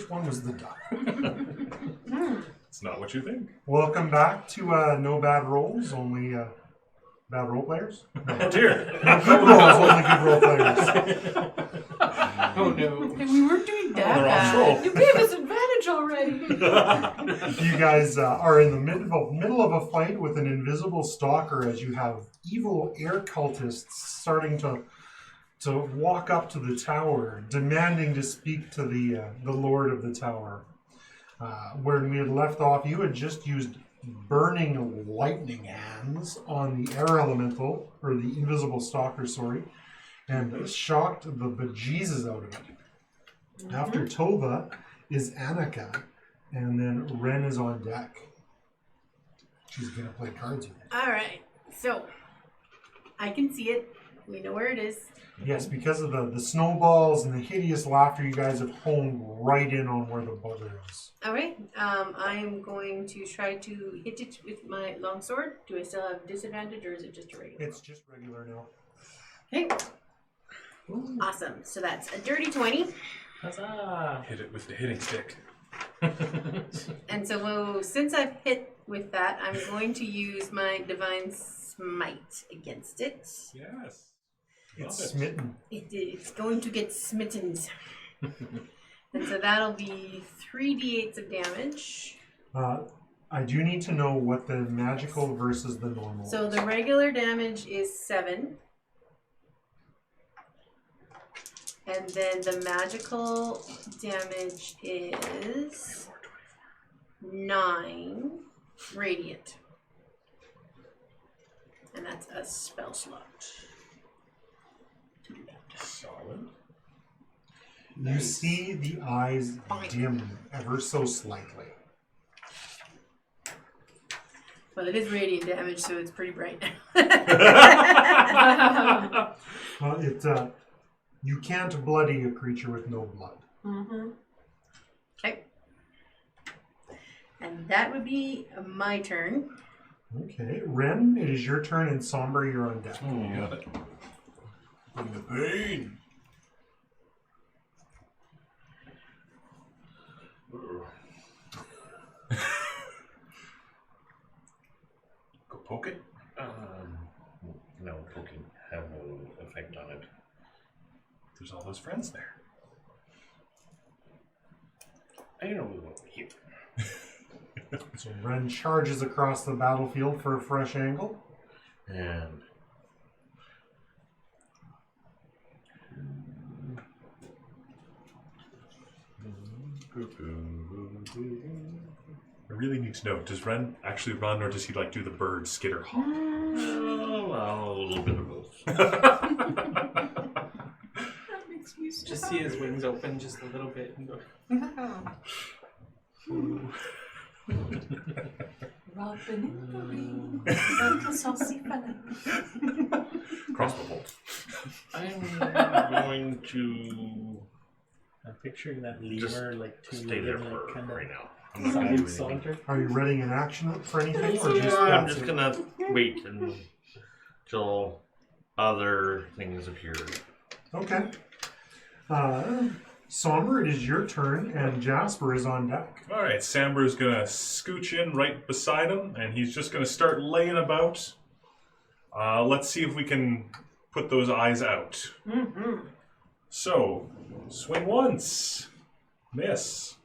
which one was the duck. It's not what you think. Welcome back to No Bad Rolls, only bad role players. Oh dear. No good rolls, only good role players. Oh no. Hey, we weren't doing that On the wrong bad. roll. You gave us advantage already. You guys are in the middle of a fight with an invisible stalker as you have evil air cultists starting to walk up to the tower, demanding to speak to the lord of the tower. Where we had left off, you had just used burning lightning hands on the air elemental, or the invisible stalker, sorry, and shocked the bejesus out of it. Mm-hmm. After Tova is Annika, and then Ren is on deck. She's going to play cards with you. All right. So, I can see it. We know where it is. Yes, because of the snowballs and the hideous laughter, you guys have honed right in on where the bugger is. All right. I'm going to try to hit it with my longsword. Do I still have disadvantage, or is it just a regular? It's just regular now. Okay. Awesome. So that's a dirty 20. Huzzah! Hit it with the hitting stick. And so since I've hit with that, I'm going to use my Divine Smite against it. Yes. It's smitten. It's going to get smitten. And so that'll be 3d8s of damage. I do need to know what the magical versus the normal So is. the regular damage is 7. And then the magical damage is 9 radiant. And that's a spell slot. To do that. Solid. You see the eyes dim ever so slightly. Well, it is radiant damage, so it's pretty bright. Well, you can't bloody a creature with no blood. Mm-hmm. Okay. And that would be my turn. Okay, Ren, it is your turn, and Somber, you're on deck. You got it. In the pain. Go poke it. No, poking have no effect on it. There's all those friends there. I don't know what here. So Ren charges across the battlefield for a fresh angle. And I really need to know, does Ren actually run, or does he like do the bird skitter hop? well, a little bit of both. That makes me so Just see his wings open just a little bit and go. Robin in the rain, like a saucy fella. Crossbow bolt. I'm going to I'm picturing that lemur like two stay there like for kind right of now. I'm not going to do side anything. saunter. Are you readying an action for anything, or just I'm that's just it? gonna wait until other things appear. Okay. Somber, it is your turn, and Jasper is on deck. All right, Samber's gonna scooch in right beside him, and he's just gonna start laying about. Let's see if we can put those eyes out. Mm-hmm. So, swing once, miss.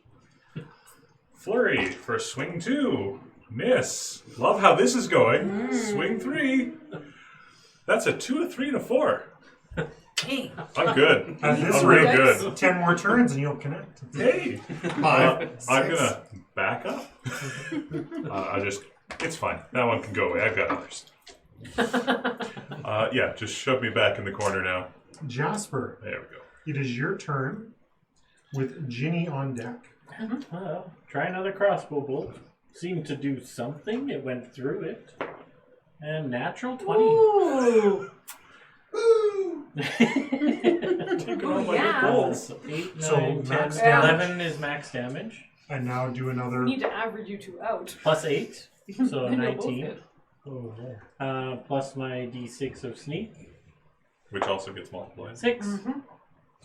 Flurry for swing 2, miss. Love how this is going. Swing 3. That's a 2, a 3, and a 4. Hey. I'm good. At this I'm real rate, good. 10 more turns and you'll connect. Hey, 5, I'm 6. gonna back up. It's fine. That one can go away. I've got others. Yeah, just shove me back in the corner now. Jasper, There we go. it is your turn with Ginny on deck. Well, try another crossbow bolt. Seemed to do something. It went through it. And natural 20. Ooh. Taking all my yeah. good rolls. 8, 9, So 10, max 11 is max damage. And now do another. We need to average you two out. Plus 8, so Then you'll both 19. hit. Oh, yeah. Plus my d6 of sneak. Which also gets multiplied. 6. I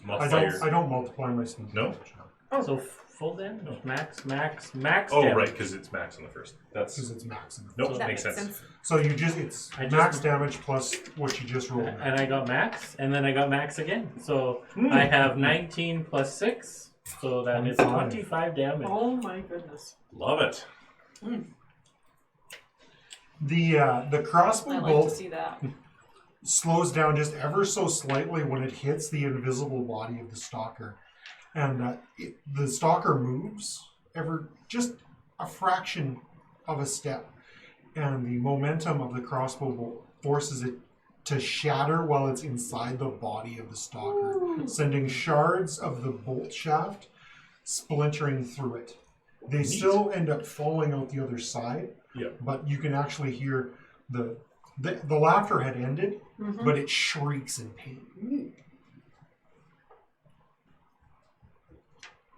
Multiplier. don't multiply my sneak. No? So full damage? No. Max Oh, damage. right, because it's max on the first. Because That's it's maximum. nope. That Makes makes sense. sense. So you just it's I max just- damage plus what you just rolled. And I got max, and then I got max again. So Hmm. I have 19 plus 6, so that is 25 damage. Oh my goodness. Love it. The crossbow I like bolt to see that. slows down just ever so slightly when it hits the invisible body of the stalker, and the stalker moves ever just a fraction of a step, and the momentum of the crossbow bolt forces it to shatter while it's inside the body of the stalker, sending shards of the bolt shaft splintering through it. They Neat. still end up falling out the other side, Yep. but you can actually hear the laughter had ended, Mhm. but it shrieks in pain.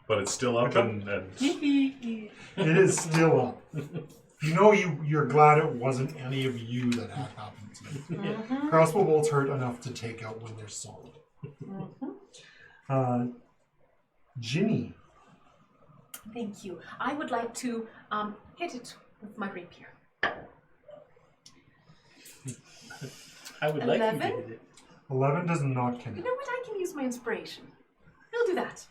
But it's still up and It is still up. You know you're glad it wasn't any of you that had happened to you. Mhm. Crossbow bolts hurt enough to take out when they're solid. Mhm. Ginny. Thank you. I would like to hit it with my rapier. I would like you to 11? hit it. 11 does not You connect. know what? I can use my inspiration. I'll do that.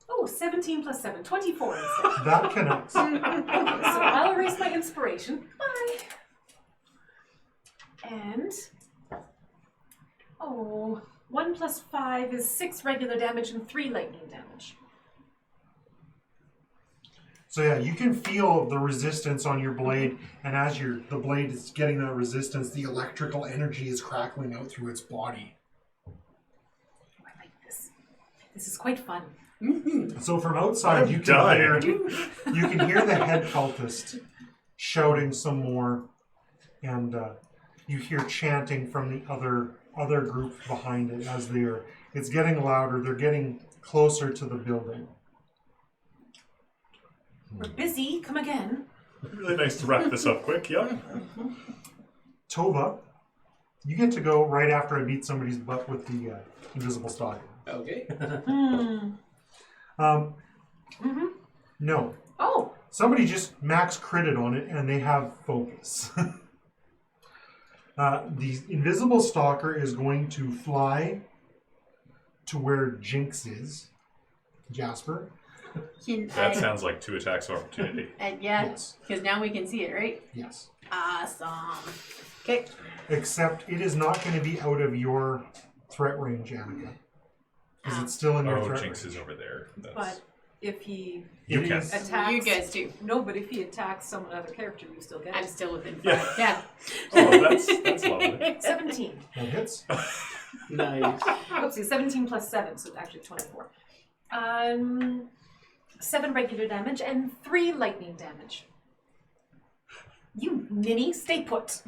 Oh, 17 plus 7, 24 instead. That connects. Okay, so I'll erase my inspiration. Bye. And 1 plus 5 is 6 regular damage and 3 lightning damage. So yeah, you can feel the resistance on your blade, and as the blade is getting that resistance, the electrical energy is crackling out through its body. Oh, I like this. This is quite fun. So from outside, you dying. can hear the head cultist shouting some more, and you hear chanting from the other group behind it as it's getting louder. They're getting closer to the building. We're busy. Come again. really nice to wrap this up quick. Yep. Tova, you get to go right after I beat somebody's butt with the invisible stalker. Okay. No. Oh, Somebody just max critted on it, and they have focus. The invisible stalker is going to fly to where Jinx is. Jasper? That sounds like 2 attacks of opportunity. And yeah, Yes. because now we can see it, right? Yes. Awesome. Okay. Except it is not going to be out of your threat range, Annika. Because it's still in your Oh, threat Jinx range. is over there. That's... but if he You It can. is- attacks... You guys too. No, but if he attacks some other character, you still get I'm it. still within Yeah. 5. Yeah. Oh, that's lovely. 17. That hits. Nice. Oopsie, 17 plus 7, so actually 24. 7 regular damage and 3 lightning damage. You ninny, stay put.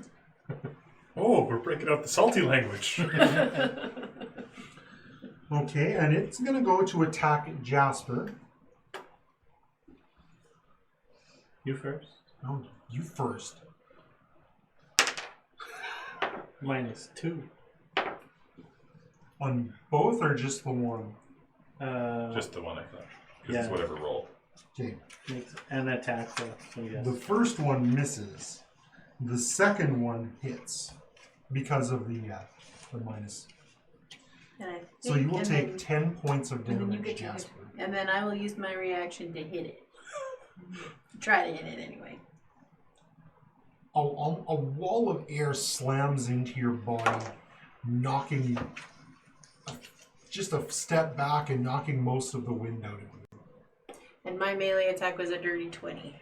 Oh, we're breaking out the salty language. Okay, and it's going to go to attack Jasper. You first. Oh, you first. -2. On both or just the one? Just the one I thought. Because it's Yeah. whatever roll. Okay. Makes an attack, so yes. The first one misses. The second one hits because of the minus. And I So think- you will and take then- 10 points of then you damage, get to hit. Jasper. And then I will use my reaction to hit it. Try to hit it anyway. A wall of air slams into your body, knocking you just a step back and knocking most of the wind out of you. And my melee attack was a dirty 20.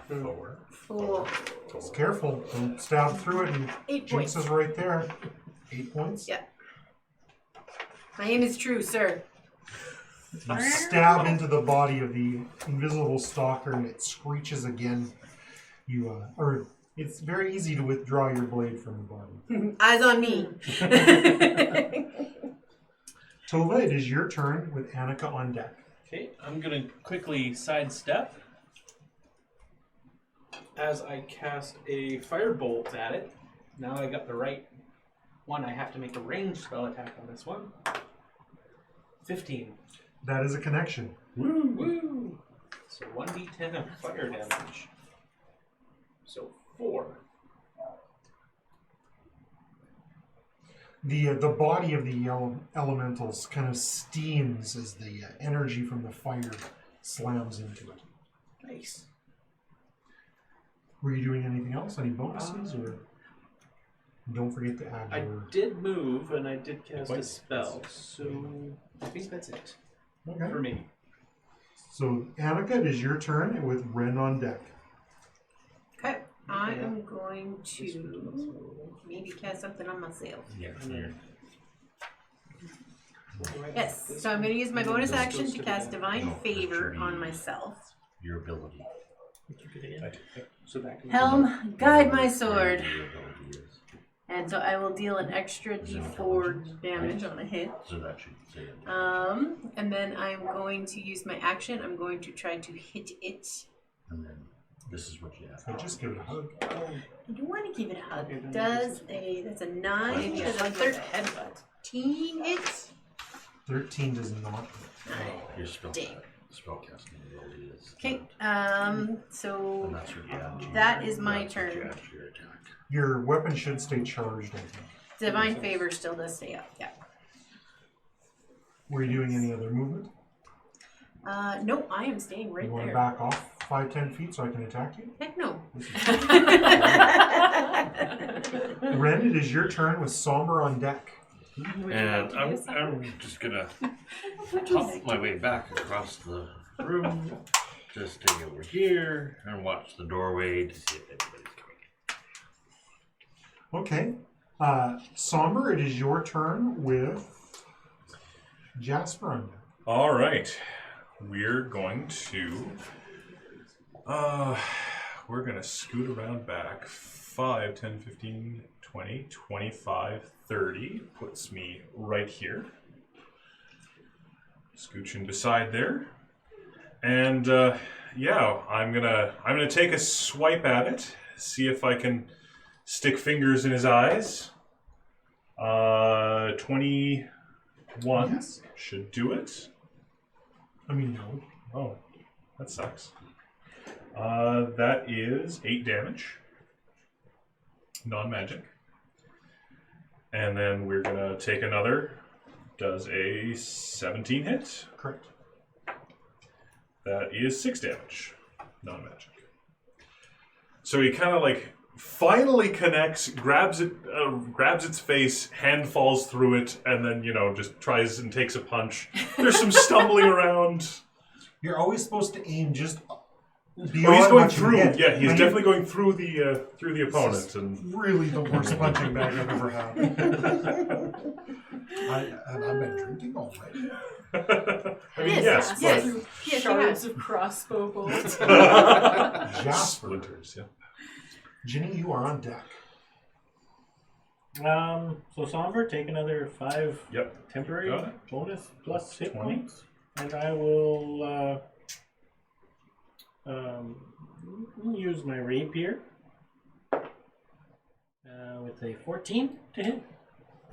4. 4. Just careful, don't stab through it, and 8 Jinx points. is right there. 8 points. Yeah. My aim is true, sir. You stab into the body of the invisible stalker, and it screeches again. It's very easy to withdraw your blade from the body. Eyes on me. Tova, it is your turn with Annika on deck. Okay, I'm gonna quickly sidestep as I cast a firebolt at it. Now I got the right one. I have to make a ranged spell attack on this one. 15. That is a connection. Woo! Woo! So 1d10 of fire damage. So 4. The body of the elementals kind of steams as the energy from the fire slams into it. Nice. Were you doing anything else? Any bonuses? Or don't forget to add I your... did move and I did cast a Wait. spell, so I think that's it Okay. for me. So, Annika, it is your turn with Ren on deck. Okay. I am going to maybe cast something on myself. Yeah. Yes. So I'm going to use my bonus action to cast Divine No, Favor that should on be- myself. Your ability. So that can Helm, guide my Whatever sword. your ability is. And so I will deal an extra d4 damage on a hit. So that should say it. And then I'm going to use my action. I'm going to try to hit it. And then this is what you have. So just give it a hug. I do want to give it a hug. That's a 9, does a 13 hit? 13 does not. Your spell Dang. spellcasting ability is. Okay, And so that's what you add to that is my that's what you turn. add to your attack. Your weapon should stay charged, I think. Divine Favor still does stay up, yeah. Were you doing any other movement? No, I am staying right You want to there. back off 5-10 feet so I can attack you? Heck no. Ren, it is your turn with Somber on deck. And I'm just gonna hop my way back across the room, just stay over here and watch the doorway to see if anybody's coming in. Okay. Somber, it is your turn with Jasper on deck. All right. We're going to we're going to scoot around back 5, 10, 15, 20, 25, 30 puts me right here. Scooching beside there. And yeah, I'm going to take a swipe at it, see if I can stick fingers in his eyes. 21 Yes. should do it. I mean, no. Oh, that sucks. That is 8 damage. Non-magic. And then we're going to take another. Does a 17 hit. Correct. That is 6 damage. Non-magic. So he kind of like finally connects, grabs its face, hand falls through it, and then, just tries and takes a punch. There's some stumbling around. You're always supposed to aim just beyond Oh, he's going what you through. get. Yeah, he's And definitely going through the opponent. This is And really the worst punching bag I've ever had. I've been drinking already. I mean, Yes, yes, yes. but Yes, you Shards have. of crossbow bolts. Jasper. splinters. Yeah. Ginny, you are on deck. So Somber, take another 5 Yep. temporary Got it. bonus plus hit 20. points, and I will use my rapier with a 14 to hit.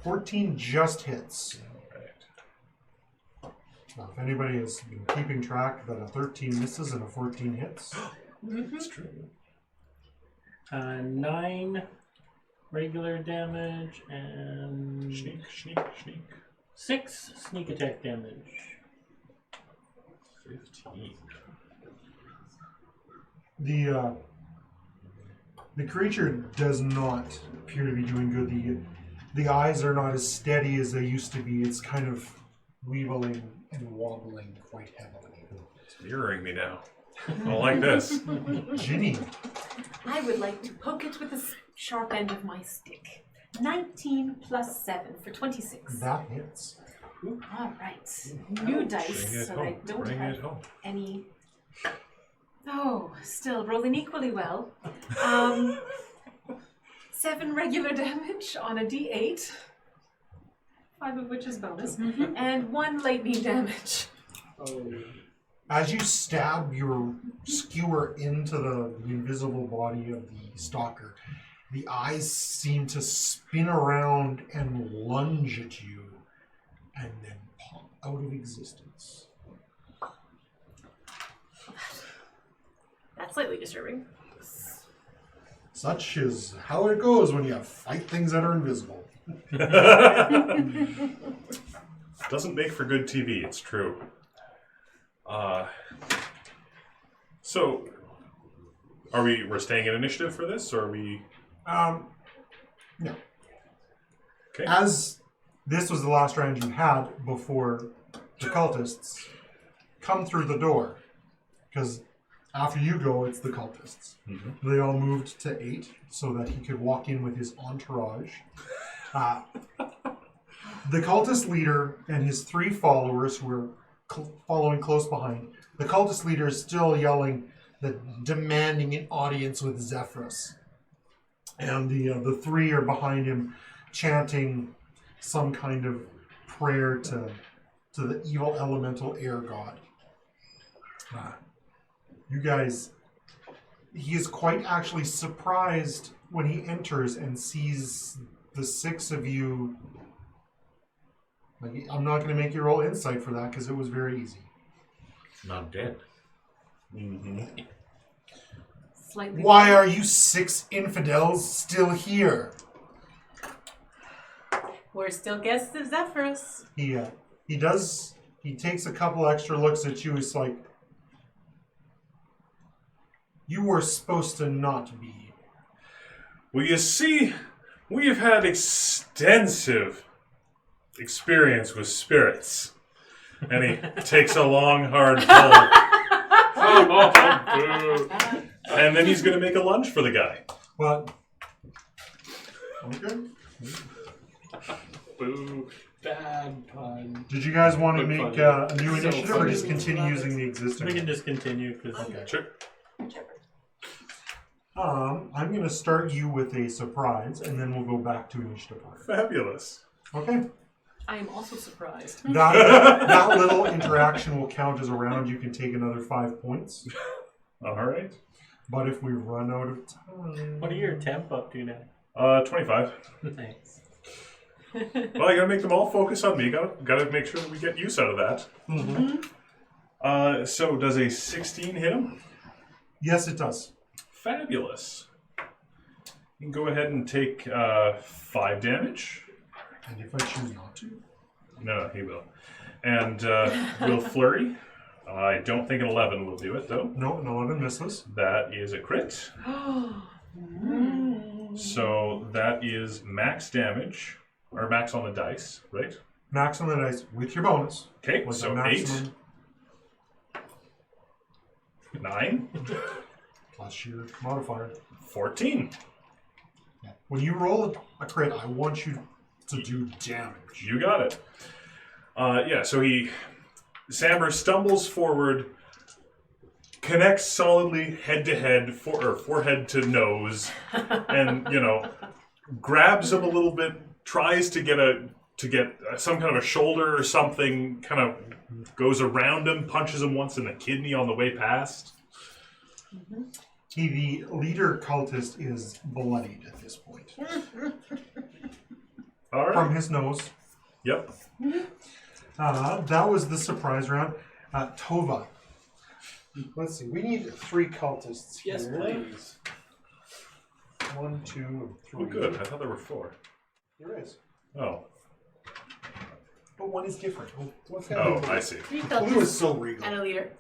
14 just hits. Right. Now, if anybody has been keeping track that a 13 misses and a 14 hits, That's true. 9 regular damage and Sneak, sneak, sneak. 6 sneak attack damage. 15. the creature does not appear to be doing good. The eyes are not as steady as they used to be. It's kind of weeveling and wobbling quite heavily. It's mirroring me now. I don't like this. Ginny, I would like to poke it with the sharp end of my stick. 19 plus 7 for 26. that hits. All right. New dice, Bring it so home. I don't Bring have it home. any. Oh, still rolling equally well. 7 regular damage on a d8, 5 of which is bonus, and 1 lightning damage. Oh. As you stab your skewer into the invisible body of the stalker, the eyes seem to spin around and lunge at you, and then pop. out of existence. That's slightly disturbing. Such is how it goes when you fight things that are invisible. Doesn't make for good TV, it's true. So, we're staying in initiative for this, or are we... No. Okay. As this was the last round you had before the cultists come through the door, because after you go, it's the cultists. Mm-hmm. They all moved to 8 so that he could walk in with his entourage. The cultist leader and his 3 followers who were following close behind. The cultist leader is still yelling, demanding an audience with Zephyrus. And the 3 are behind him, chanting some kind of prayer to the evil elemental air god. You guys, he is quite actually surprised when he enters and sees the 6 of you. Like, I'm not going to make you roll insight for that because it was very easy. Not dead. Mm-hmm. Slightly. Why are you 6 infidels still here? We're still guests of Zephyrus. He takes a couple extra looks at you. It's like, you were supposed to not be. Well, you see, we have had extensive experience with spirits. And he takes a long, hard pull. And then he's going to make a lunge for the guy. Well, okay. Boo. Bad pun. Did you guys want to But make funny. a new So initiative or funny. just continue using the existing We can one? just continue because Okay. Sure. I'm going to start you with a surprise, and then we'll go back to initiative order. Fabulous. Okay. I am also surprised. That little interaction will count as a round. You can take another 5 points. All right. But if we run out of time... what are your temp up to now? 25. Thanks. Well, I gotta make them all focus on me. Gotta make sure that we get use out of that. Mm-hmm. So does a 16 hit him? Yes, it does. Fabulous. You can go ahead and take 5 damage. And if I choose not to? No, he will. And will flurry. I don't think an 11 will do it, though. No, an 11 misses. That is a crit. So that is max damage, or max on the dice, right? Max on the dice with your bonus. Okay, With so the 8, maximum 9, plus your modifier. 14. When you roll a crit, I want you to do damage. You got it. Yeah, so Samber stumbles forward, connects solidly head to head, or forehead to nose, and grabs him a little bit, tries to get some kind of a shoulder or something, kind of goes around him, punches him once in the kidney on the way past. The leader cultist is bloodied at this point. All right. From his nose. Yep. That was the surprise round. Tova. Let's see. We need 3 cultists Yes, here. please. 1, 2, and 3. Oh, good. I thought there were 4. There is. Oh. But one is different. What's that? Oh, I see. 3 Blue is cultists so regal. and a leader.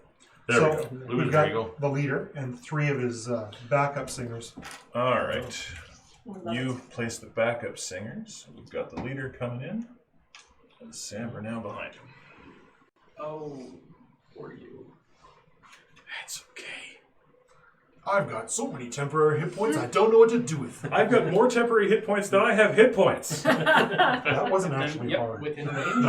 There we So go. Blue we've is got regal. the leader and 3 of his backup singers. All right. You place the backup singers. We've got the leader coming in, and Samber now behind him. Oh, for you. That's okay. I've got so many temporary hit points, I don't know what to do with them. I've got more temporary hit points than I have hit points. That wasn't actually Yep, hard. within range.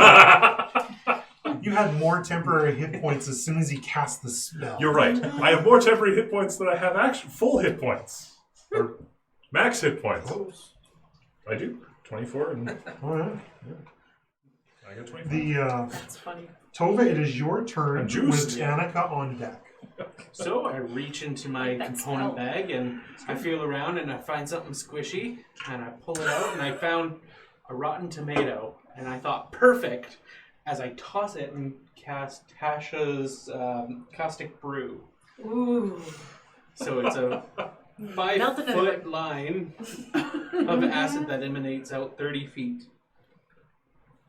You had more temporary hit points as soon as he cast the spell. You're right. I have more temporary hit points than I have actual full hit points. Or max hit points. I do. 24 and All right. I got 25. That's funny. Tova, it is your turn I'm with juiced. Annika on deck. So I reach into my That's component out. bag and I feel around and I find something squishy and I pull it out and I found a rotten tomato and I thought perfect. as I toss it and cast Tasha's Caustic Brew. Ooh. So it's a Melted 5-foot line of acid that emanates out 30 feet.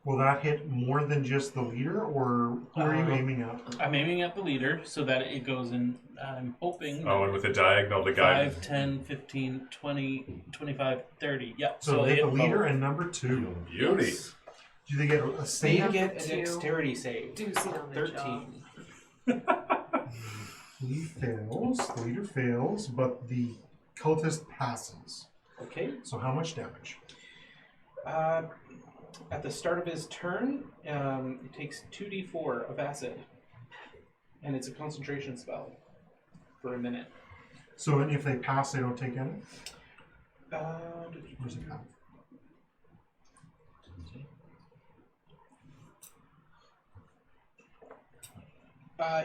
Will that hit more than just the leader, or who are you aiming at? I'm aiming at the leader so that it goes in. I'm hoping. Oh, and with a diagonal, the guy. 5, 10, 15, 20, 25, 30. Yeah. So hit the both. leader and number 2. Beauty. Do they get a They save? get a Two. dexterity save. Do sit on the job. 13. He fails. The leader fails, but the cultist passes. Okay. So how much damage? At the start of his turn, it takes 2d4 of acid. And it's a concentration spell for a minute. So if they pass, they don't take any? Where's it at?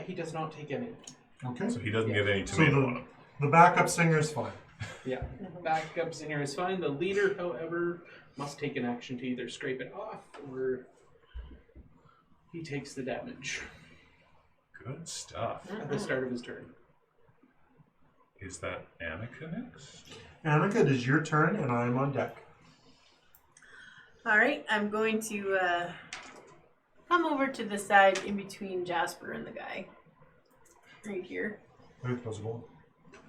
He does not take any. Okay. So he doesn't get any So tomato on him. the backup singer is fine. Yeah. Backup singer is fine. The leader, however, must take an action to either scrape it off or he takes the damage Good stuff. at the start of his turn. Is that Annika next? Annika, it is your turn, and I am on deck. All right, I'm going to come over to the side in between Jasper and the guy. Right here. Very possible.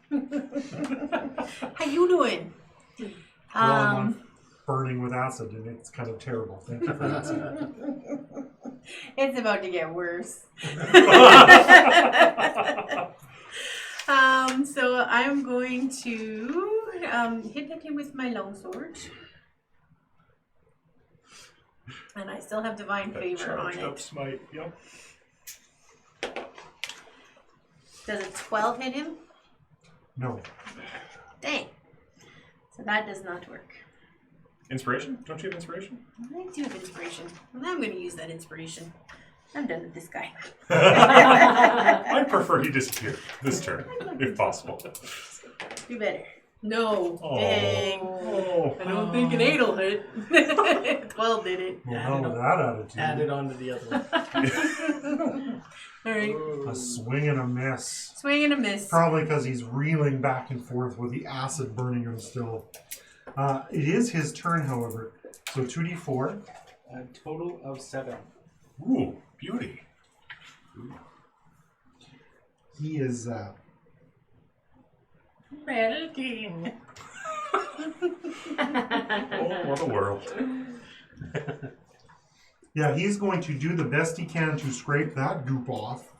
How you doing? Well, I'm burning with acid, and it's kind of terrible. Thank you for asking. It's about to get worse. So I'm going to hit at him with my longsword. And I still have divine favor on it. Smite. Yep. Does a 12 hit him? No. Dang. So that does not work. Inspiration? Don't you have inspiration? I do have inspiration. And I'm going to use that inspiration. I'm done with this guy. I prefer he disappear this turn, if possible. Do better. No. Oh. Dang. Oh. I don't think an 8 will hit. 12 did it. Well, hell with that attitude. Add it on to the other one. Alright. A swing and a miss. Swing and a miss. Probably because he's reeling back and forth with the acid burning him still. It is his turn, however. So 2d4. A total of 7. Ooh, beauty. He is Panicking. Oh, what a world. yeah, he's going to do the best he can to scrape that goop off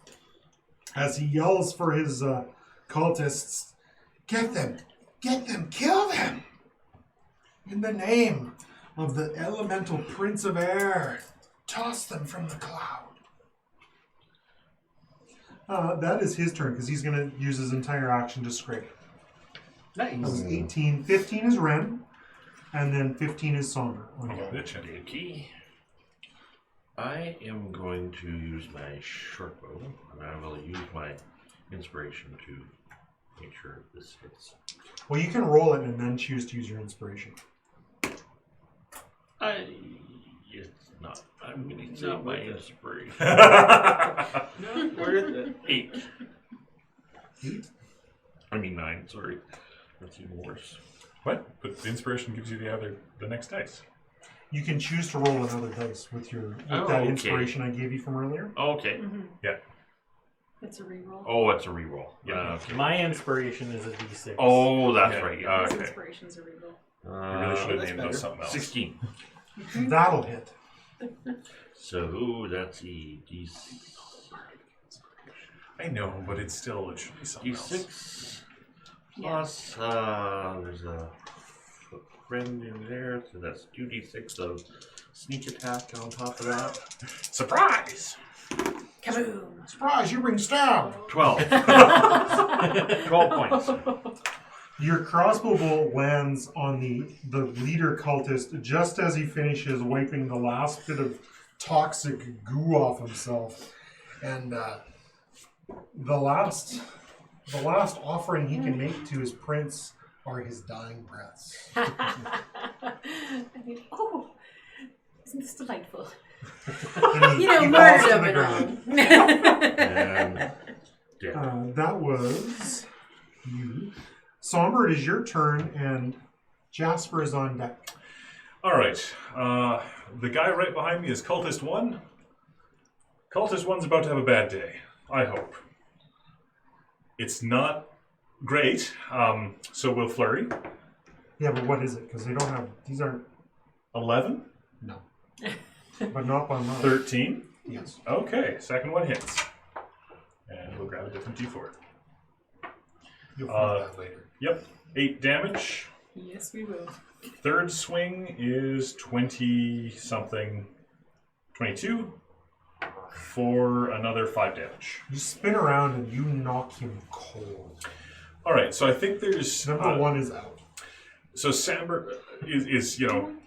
as he yells for his cultists, get them, kill them! In the name of the elemental prince of air, toss them from the cloud. That is his turn, because he's going to use his entire action to scrape. That was 18. 15 is Ren, and then 15 is Somber. Oh, bitch. Okay. I am going to use my short bow, and I will use my inspiration to make sure this hits. Well, you can roll it and then choose to use your inspiration. It's not. I'm going to save my inspiration. No, where is it? 8. 8? I mean 9. Sorry, that's even worse. What? But the inspiration gives you the next dice. You can choose to roll another dice with that okay. inspiration I gave you from earlier. Okay. Mm-hmm. Yeah. It's a reroll. Oh, it's a reroll. Yeah. Okay. My inspiration is a D6. Oh, that's Yeah. right. His Okay. inspiration's a reroll. You really should have that's named better. those something else. 16. That'll hit. So that's a D6. I know, but it should be something else. D6 plus there's a friend in there, so that's 2d6 of sneak attack on top of that. Surprise! Kaboom! Surprise, you bring stab! 12. 12 points. Your crossbow bolt lands on the leader cultist just as he finishes wiping the last bit of toxic goo off himself. And the last offering he can make to his prince are his dying breaths. Oh, isn't this delightful? And You know, he falls to murdered the it ground. And dead. That was you. Somber, it is your turn, and Jasper is on deck. All right. The guy right behind me is Cultist 1. Cultist 1's about to have a bad day, I hope. It's not great, so we'll flurry. Yeah, but what is it? Because they don't have... These aren't... 11? No. But not by much. 13? Yes. Okay, second one hits. And we'll grab a different D4. You'll find that later. Yep, 8 damage. Yes, we will. Third swing is 20-something. 22 for another 5 damage. You spin around and you knock him cold. All right, so I think there's... Number 1 is out. So Samber is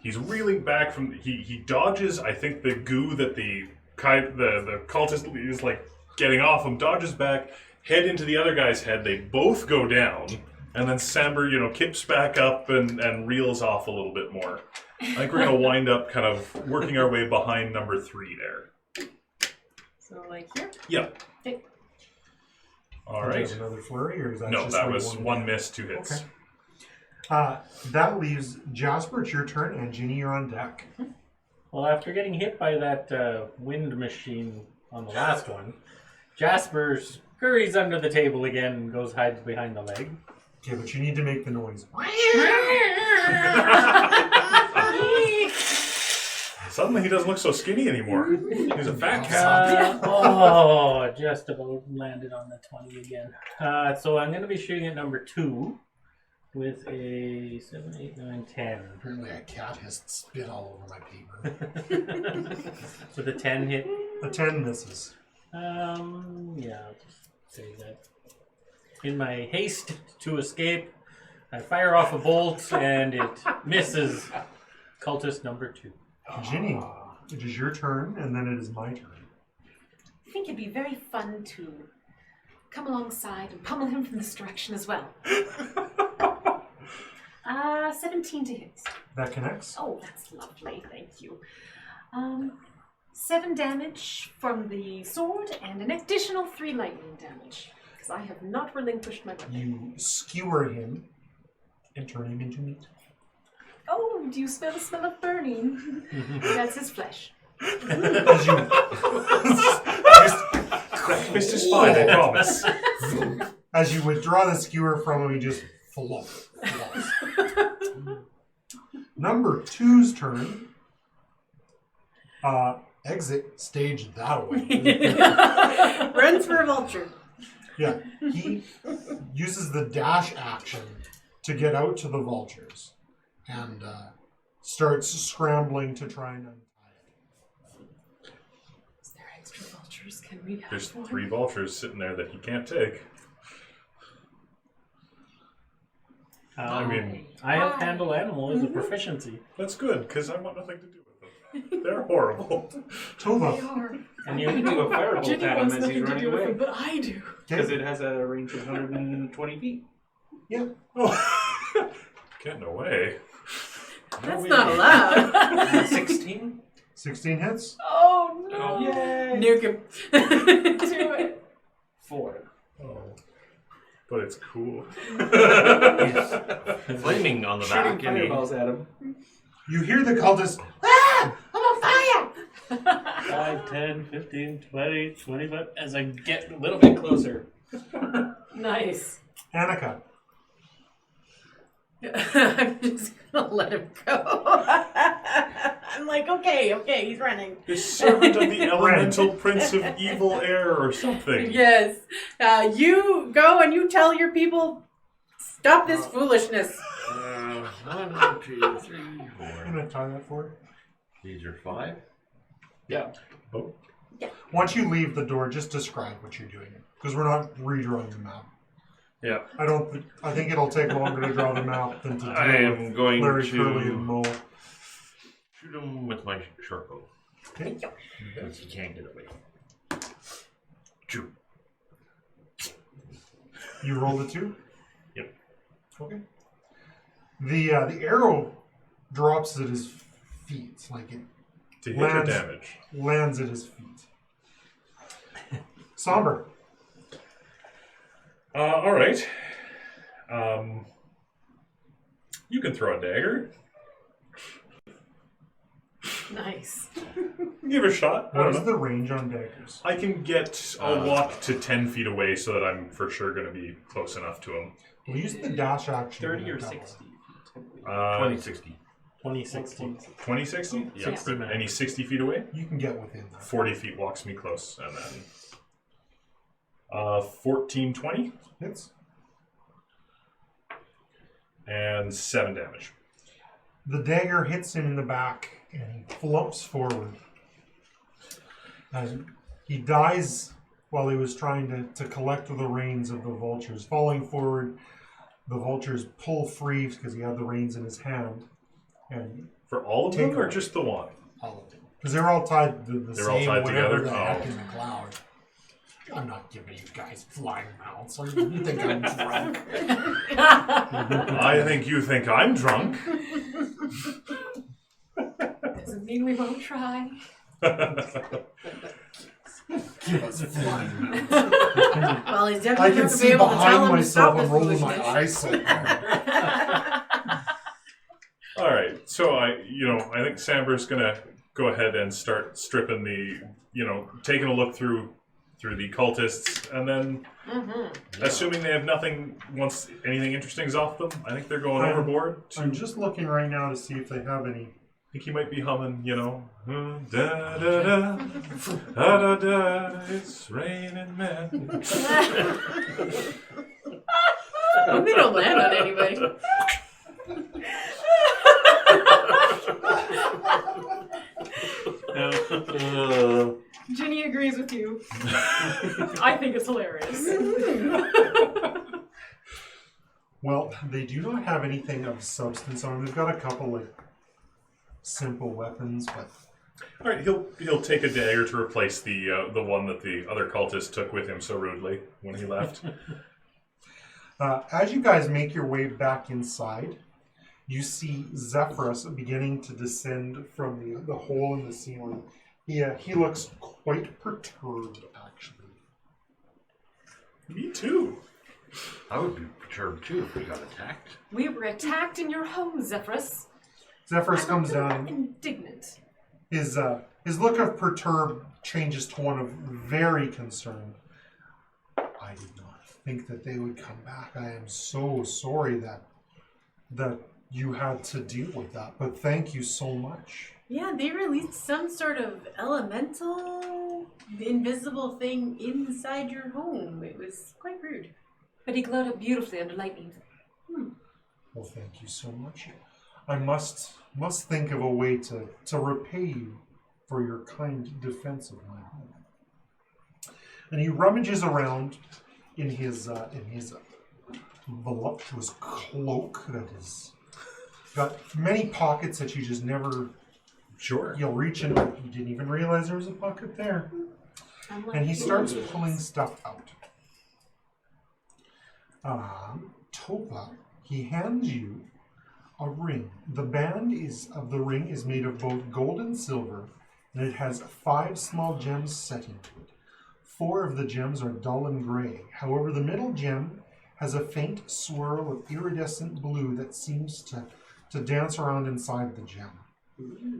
he's reeling back from... He dodges, I think, the goo that the cultist is, like, getting off him, dodges back, head into the other guy's head. They both go down, and then Samber, kips back up and reels off a little bit more. I think we're going to wind up kind of working our way behind number 3 there. So, like here? Yep. Okay. All Do you right. have another flurry, or is that No, just that like was one miss, 2 hits. Okay. That leaves Jasper. It's your turn, and Ginny, you're on deck. Well, after getting hit by that wind machine on the last one, Jasper scurries under the table again and goes hides behind the leg. Okay, but you need to make the noise. Suddenly he doesn't look so skinny anymore. He's a fat cat. Just about landed on the 20 again. So I'm going to be shooting at number 2 with a 7, 8, 9, 10. Apparently a cat has spit all over my paper. So the 10 hit. The 10 misses. Yeah, I'll just say that. In my haste to escape, I fire off a bolt and it misses cultist number 2. Ginny, it is your turn, and then it is my turn. I think it'd be very fun to come alongside and pummel him from this direction as well. 17 to hit. That connects. Oh, that's lovely. Thank you. 7 damage from the sword and an additional 3 lightning damage. Because I have not relinquished my weapon. You skewer him and turn him into meat. Oh, do you smell the smell of burning? That's his flesh. As you... This is fine, I promise. As you withdraw the skewer from him, he just flops. Number 2's turn. Exit stage that way. Runs for a vulture. Yeah, he uses the dash action to get out to the vultures and starts scrambling to try and untie it. Is there extra vultures? Can we have There's one? 3 vultures sitting there that he can't take. I mean, I have handle animal as a proficiency. that's good, because I want nothing to do with them. They're horrible. Tova. And you can do a firebolt Jenny at him wants as nothing he's to running do with away. him, but I do. Because it has a range of 120 feet. Yeah. Oh. Getting away. That's not allowed. 16? 16 hits. Oh no! Yay! Nuke him. Do it. 4. Oh. But it's cool. Flaming on the Shooting back. Any... fireballs at him. You hear the cultist. Ah! I'm on fire! 5, 10, 15, 20, 25. As I get a little bit closer. Nice. Annika. I'm just gonna let him go. I'm like, okay, he's running. The servant of the elemental prince of evil air or something. Yes. You go and you tell your people, stop this foolishness. 1, 2, 3, 4. I'm going to tie that for you. These are 5. Yeah. Oh. Once you leave the door, just describe what you're doing. Because we're not redrawing the map. Yeah. I think it'll take longer to draw the map than to deal I am with going Larry, to Curly, and Mo. shoot him with my short bow. Okay. Because he can't get away. Shoot. You rolled a 2? Yep. Okay. The arrow drops at his feet. Like it To hit or damage? Lands at his feet. Somber. All right. You can throw a dagger. Nice. Give it a shot. I What don't is know. the range on daggers? I can get. I'll walk to 10 feet away so that I'm for sure going to be close enough to him. We'll use the dash action. 30 to or double. 60. 2060. 2060. 2060? Yeah. 60 miles. And he's 60 feet away? You can get within that. 40 feet walks me close. And then 1420 Hits. and 7 damage. The dagger hits him in the back and he flumps forward. And he dies while he was trying to collect the reins of the vultures. Falling forward, the vultures pull free because he had the reins in his hand. And For all of Take them or her. just the one? All of them. because they're all tied the They're all same tied whatever together? the Oh. heck Back in the cloud. I'm not giving you guys flying mounts. You think I'm drunk? I think you think I'm drunk. Doesn't mean we won't try. Give us flying mounts. Well, he's I definitely can not going to be see able to tell behind him to stop myself. this I'm rolling my foolishness. eyes so hard. All right, so I think Samber's gonna go ahead and start stripping taking a look through the cultists, and then assuming they have nothing, once anything interesting is off them, I think they're going overboard. I'm just looking right now to see if they have any. I think he might be humming, da da da, da da da, it's raining men. They don't land on anybody. Ginny agrees with you. I think it's hilarious. Well, they do not have anything of substance on them. They've got a couple like simple weapons, but All right, he'll take a dagger to replace the one that the other cultist took with him so rudely when he left. as you guys make your way back inside, you see Zephyrus beginning to descend from the hole in the ceiling. He looks quite perturbed, actually. Me too. I would be perturbed too if we got attacked. We were attacked in your home, Zephyrus. Zephyrus comes down. Indignant. His look of perturbed changes to one of very concerned. I did not think that they would come back. I am so sorry that you had to deal with that, but thank you so much. Yeah, they released some sort of elemental, invisible thing inside your home. It was quite rude. But he glowed up beautifully under lightning. Well, thank you so much. I must think of a way to repay you for your kind defense of my home. And he rummages around in his voluptuous cloak that is got many pockets that you just never. Sure. You'll reach in. You didn't even realize there was a pocket there. And he starts pulling stuff out. Topa, he hands you a ring. The band of the ring is made of both gold and silver, and it has 5 small gems set into it. 4 of the gems are dull and gray. However, the middle gem has a faint swirl of iridescent blue that seems to dance around inside the gem.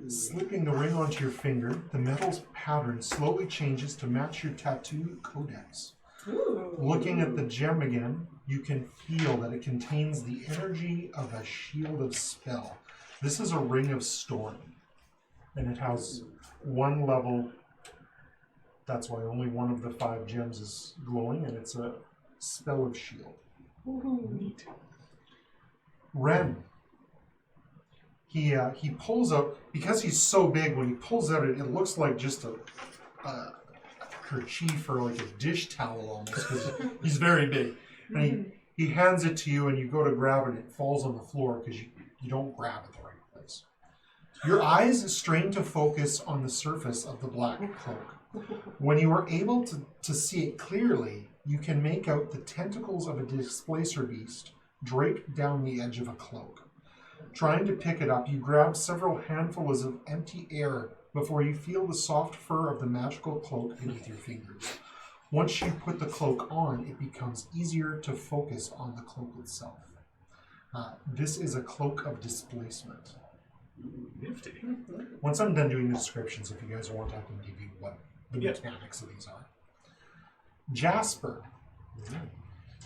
Slipping the ring onto your finger, the metal's pattern slowly changes to match your tattoo codex. Looking at the gem again, you can feel that it contains the energy of a shield of spell. This is a ring of storm, and it has 1 level. That's why only 1 of the 5 gems is glowing, and it's a spell of shield. Neat. Ren. He pulls out, because he's so big, when he pulls out it looks like just a kerchief or like a dish towel almost, because he's very big. And he hands it to you, and you go to grab it, and it falls on the floor because you don't grab it the right place. Your eyes strain to focus on the surface of the black cloak. When you are able to see it clearly, you can make out the tentacles of a displacer beast draped down the edge of a cloak. Trying to pick it up, you grab several handfuls of empty air before you feel the soft fur of the magical cloak beneath your fingers. Once you put the cloak on, it becomes easier to focus on the cloak itself. This is a Cloak of Displacement. Nifty. Once I'm done doing the descriptions, if you guys want, I can give you what the mechanics of these are. Jasper.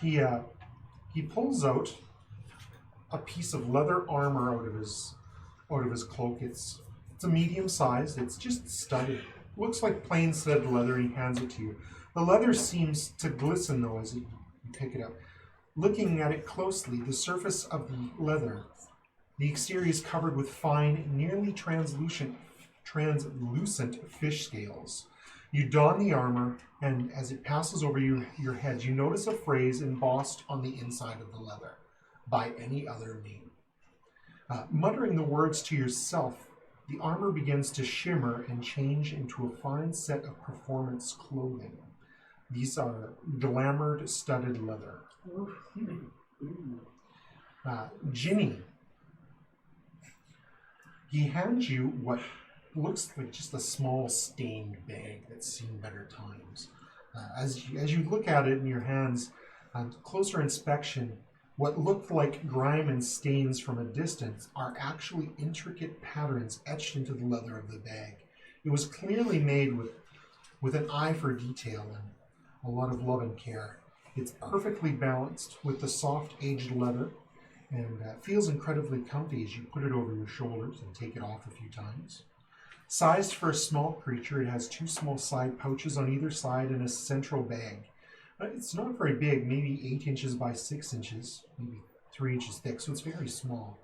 He pulls out a piece of leather armor out of his cloak. It's a medium sized. It's just studded. Looks like plain studded leather. He hands it to you. The leather seems to glisten though as you pick it up. Looking at it closely, the surface of the leather, the exterior is covered with fine, nearly translucent fish scales. You don the armor, and as it passes over your head, you notice a phrase embossed on the inside of the leather, by any other name. Muttering the words to yourself, the armor begins to shimmer and change into a fine set of performance clothing. These are glamored studded leather. Ginny. He hands you what looks like just a small stained bag that's seen better times. As you look at it in your hands, on closer inspection, what looked like grime and stains from a distance are actually intricate patterns etched into the leather of the bag. It was clearly made with an eye for detail and a lot of love and care. It's perfectly balanced with the soft aged leather and feels incredibly comfy as you put it over your shoulders and take it off a few times. Sized for a small creature, it has 2 small side pouches on either side and a central bag. It's not very big, maybe 8 inches by 6 inches, maybe 3 inches thick, so it's very small.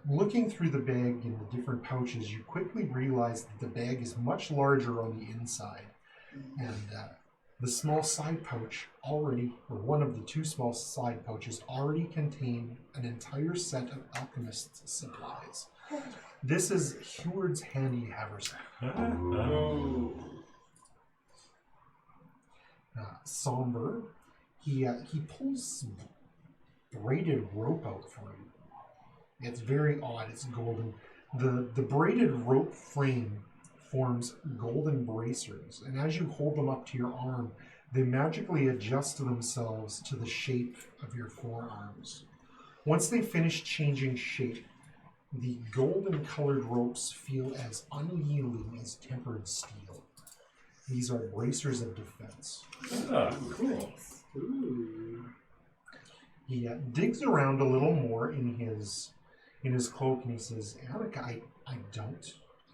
Looking through the bag in the different pouches, you quickly realize that the bag is much larger on the inside. And the small side pouch one of the 2 small side pouches already contain an entire set of alchemist's supplies. This is Heward's handy haversack. Somber, he pulls braided rope out for you. It's very odd. It's golden. The braided rope frame forms golden bracers, and as you hold them up to your arm, they magically adjust themselves to the shape of your forearms. Once they finish changing shape, the golden-colored ropes feel as unyielding as tempered steel. These are bracers of defense. Ah, cool. He digs around a little more in his cloak, and he says, "Annika, I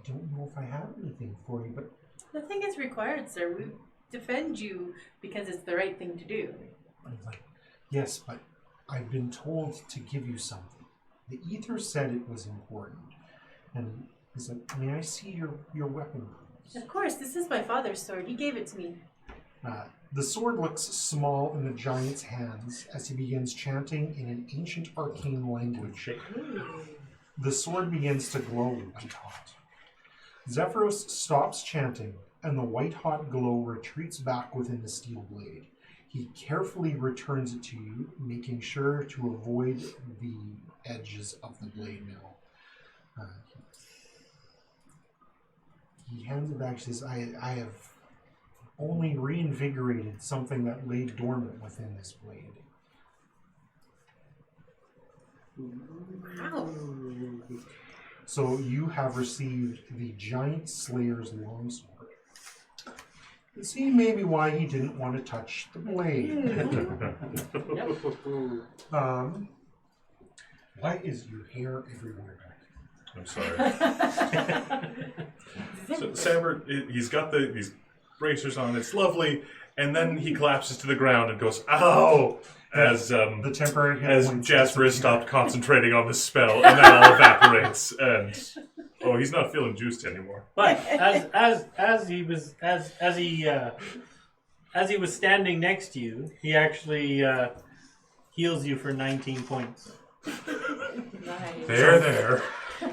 don't know if I have anything for you, but..." Nothing is required, sir. We defend you because it's the right thing to do. I'm like, "Yes, but I've been told to give you something. The ether said it was important." And he said, "May I see your weapon?" Of course, this is my father's sword. He gave it to me. The sword looks small in the giant's hands as he begins chanting in an ancient arcane language. The sword begins to glow white hot. Zephyros stops chanting, and the white-hot glow retreats back within the steel blade. He carefully returns it to you, making sure to avoid the edges of the blade now. He hands it back. He says, I have only reinvigorated something that lay dormant within this blade." Wow. So you have received the Giant Slayer's longsword. You see maybe why he didn't want to touch the blade. Why is your hair everywhere back? I'm sorry. So Samber, he's got these bracers on. It's lovely, and then he collapses to the ground and goes, "Ow!" As The temporary hit as points Jasper has disappear. stopped concentrating on the spell, and that all evaporates. And he's not feeling juiced anymore. But as he was standing next to you, he actually heals you for 19 points. Nice. There.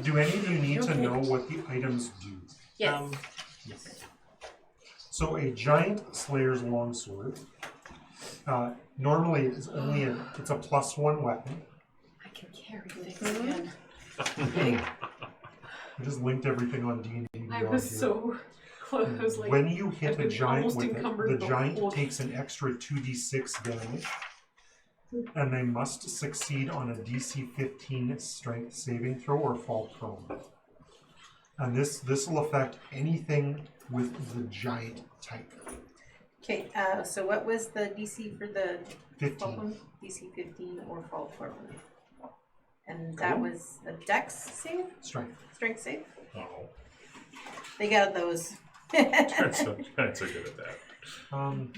Do any of you need to know what the items do? Yes. Yes. So a Giant Slayer's longsword. Normally it's it's a +1 weapon. I can carry things again. I just linked everything on D&D I Beyond was here. so close. I was like, When you hit I've a been giant almost with it, encumbered the the giant whole- takes an extra 2d6 damage, and they must succeed on a DC 15 strength saving throw or fall prone. And this will affect anything with the giant type. Okay, so what was the DC for the 15. problem? DC 15 or fall prone. And that was a dex save? Strength. Strength save? Oh, They got those. giants are good at that. I'm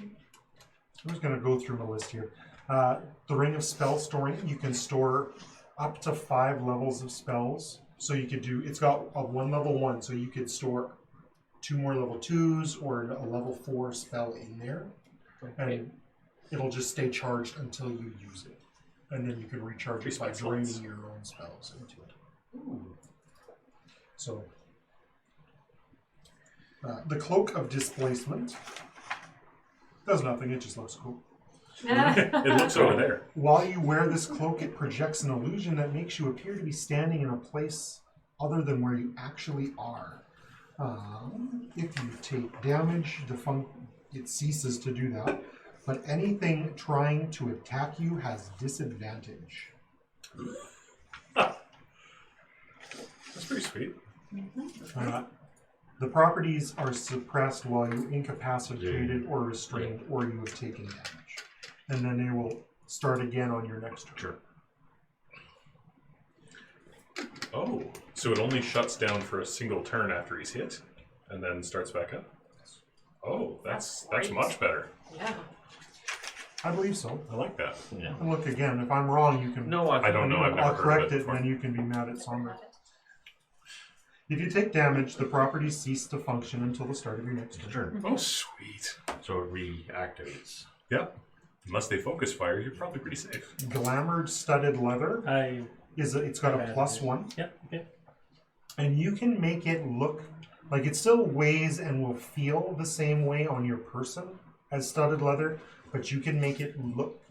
just going to go through my list here. The Ring of Spell Storing, you can store up to 5 levels of spells. So you could do, it's got a 1 level 1, so you could store 2 more level 2s or a level 4 spell in there. And it'll just stay charged until you use it. And then you can recharge it by draining your own spells into it. Ooh. So, the Cloak of Displacement does nothing, it just looks cool. It looks over there. While you wear this cloak, it projects an illusion that makes you appear to be standing in a place other than where you actually are. If you take damage, it ceases to do that. But anything trying to attack you has disadvantage. That's pretty sweet. The properties are suppressed while you're incapacitated or restrained or you have taken damage. And then they will start again on your next turn. Oh, so it only shuts down for a single turn after he's hit, and then starts back up? Oh, that's much better. yeah. I believe so. I like that. Yeah. And look again, if I'm wrong, you can. No, I don't know. I've never I'll heard correct of it it, before. and then you can be mad at Somber. If you take damage, the properties cease to function until the start of your next turn. Turn. Oh, sweet. So it reactivates. Yep. Unless they focus fire, you're probably pretty safe. Glamored studded leather it's got a +1, Yep. Okay. and you can make it look like it still weighs and will feel the same way on your person as studded leather, but you can make it look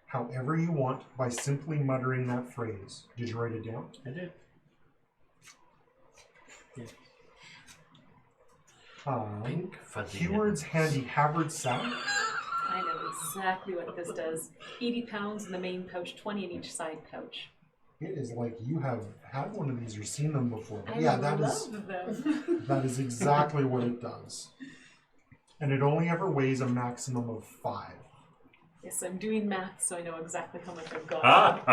however you want by simply muttering that phrase. Did you write it down? I did. Pink fuzzy. Keyword's handy Havard sack. I know exactly what this does. 80 pounds in the main pouch, 20 in each side pouch. It is like you have had one of these or seen them before. But I yeah, love them. that is exactly what it does. And it only ever weighs a maximum of 5. Yes, I'm doing math, so I know exactly how much I've got.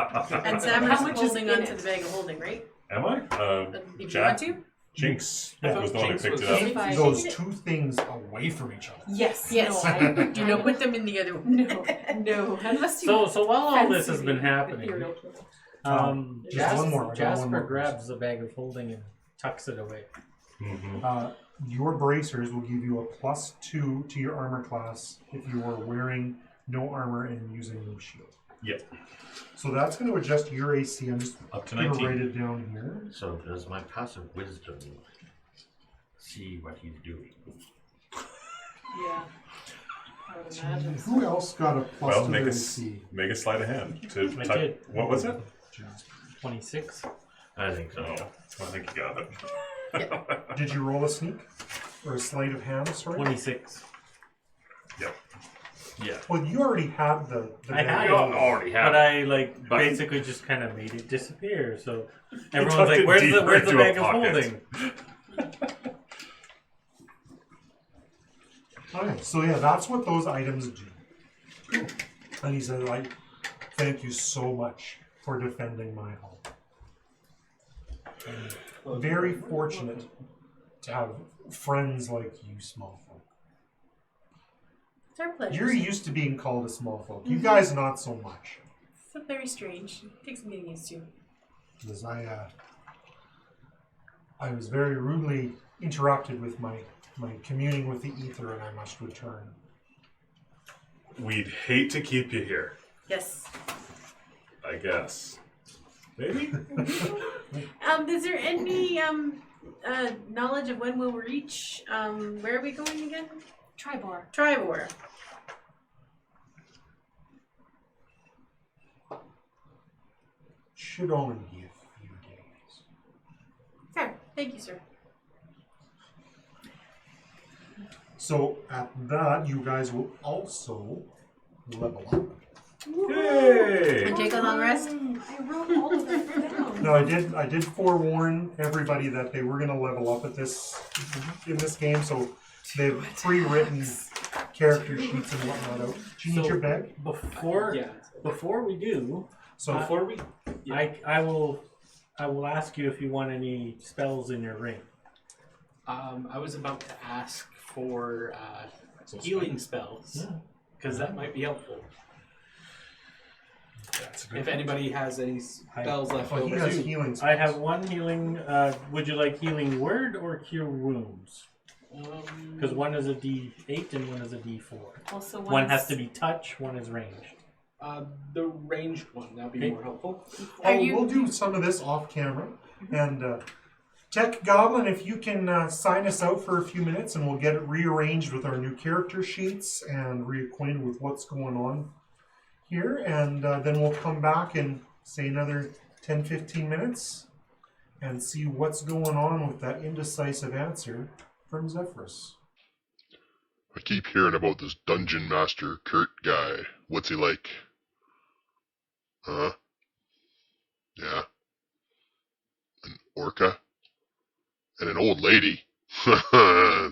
And How Sammer's much is holding in onto it? the bag of holding, right? Am I? If you Jack? want to? Jinx Yeah. was the one who Jinx picked was it up. If I- Those two things away from each other. Yes. Yes. No, I, Do not put them in the other one. no. Unless you So while all this fancy has been the happening, ethereal killer. Just one more. I got one Jasper more. grabs the bag of holding and tucks it away. Mm-hmm. Your bracers will give you a +2 to your armor class if you are wearing no armor and using no shield. Yep. So that's going to adjust your AC. I'm just Up to going to 19. write it down here. So does my passive wisdom see what he's doing? Yeah. I would imagine. Who else got a plus Well, to make their a, AC? make a sleight of hand. To I type. did. What was it? Jasper. 26. I think so. Oh, I think you got it. Did you roll a sneak? Or a sleight of hand, sorry? 26. Yep. Yeah. Well, you already had the I had bag. it. already But I basically just kind of made it disappear. So everyone's tucked like, it "Where's deeper the into a bag of pocket." holding?" Okay, so yeah, that's what those items do. Cool. And he said, like, thank you so much for defending my home. I'm very fortunate to have friends like you, small folk. It's our pleasure. You're used to being called a small folk. You guys, not so much. It's very strange. It takes some getting used to. Because I was very rudely interrupted with my communing with the ether, and I must return. We'd hate to keep you here, Yes. I guess. Maybe? Is there any knowledge of when we'll reach? Where are we going again? Tribor. Tribor. Should only be a few days. Okay. Thank you, sir. So at that, you guys will also level up. Yay! And take a long rest. I wrote all of that down. No, I did forewarn everybody that they were going to level up at this in this game, so they've pre-written character sheets and whatnot out. Do you need So- your bag? Before we do, So Before we, I will ask you if you want any spells in your ring. I was about to ask for healing spells because that might be helpful. That's a good If anybody has any spells left he over, has too. healing I spells. have one healing. Would you like healing word or cure wounds? Because one is a D8 and one is a D4. Also, One has to be touch, one is ranged. The ranged one, that'd be Okay. more helpful. We'll do some of this off camera. And Tech Goblin, if you can sign us out for a few minutes and we'll get it rearranged with our new character sheets and reacquainted with what's going on here. And then we'll come back in, say, another 10-15 minutes and see what's going on with that indecisive answer from Zephyrus. I keep hearing about this Dungeon Master Kurt guy. What's he like? Huh? Yeah. An orca? And an old lady?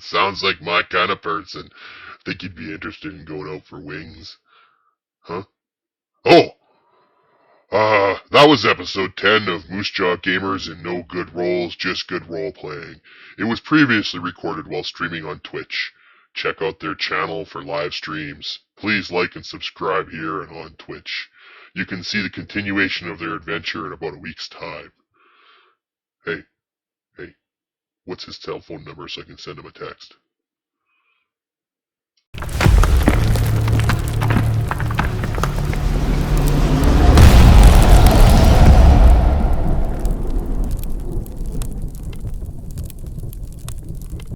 Sounds like my kind of person. Think you'd be interested in going out for wings? Huh? Oh! That was episode 10 of Moose Jaw Gamers and No Good Rolls, Just Good Role-Playing. It was previously recorded while streaming on Twitch. Check out their channel for live streams. Please like and subscribe here and on Twitch. You can see the continuation of their adventure in about a week's time. Hey, what's his cell phone number so I can send him a text?